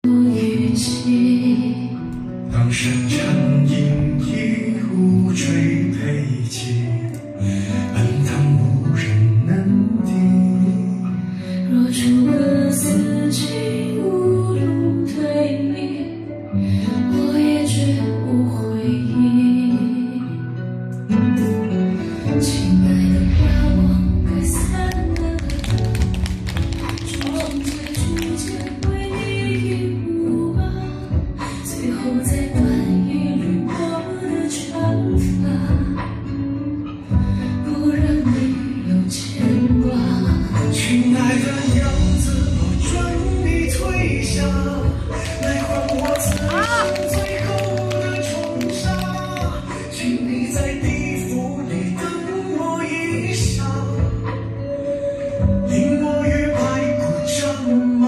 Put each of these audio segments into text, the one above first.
雨季，当深沉阴一无坠佩起，奔腾无人能敌。若诸葛四季无路退避，我也绝无悔意。亲爱的，把我该散了的，终会逐渐为你依附吧。最后再断一缕我的长发，不让你有牵挂。亲爱的样子，我准你退下，来还我此生最后的冲杀。请你在地府里等我一下，领我与白骨战马。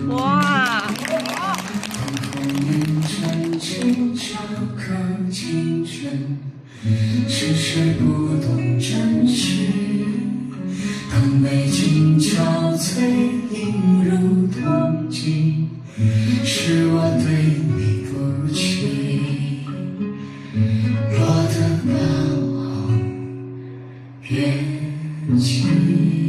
哇！是谁不懂珍惜？当美景憔悴，映入痛疾，是我对你不起。落得那行别急。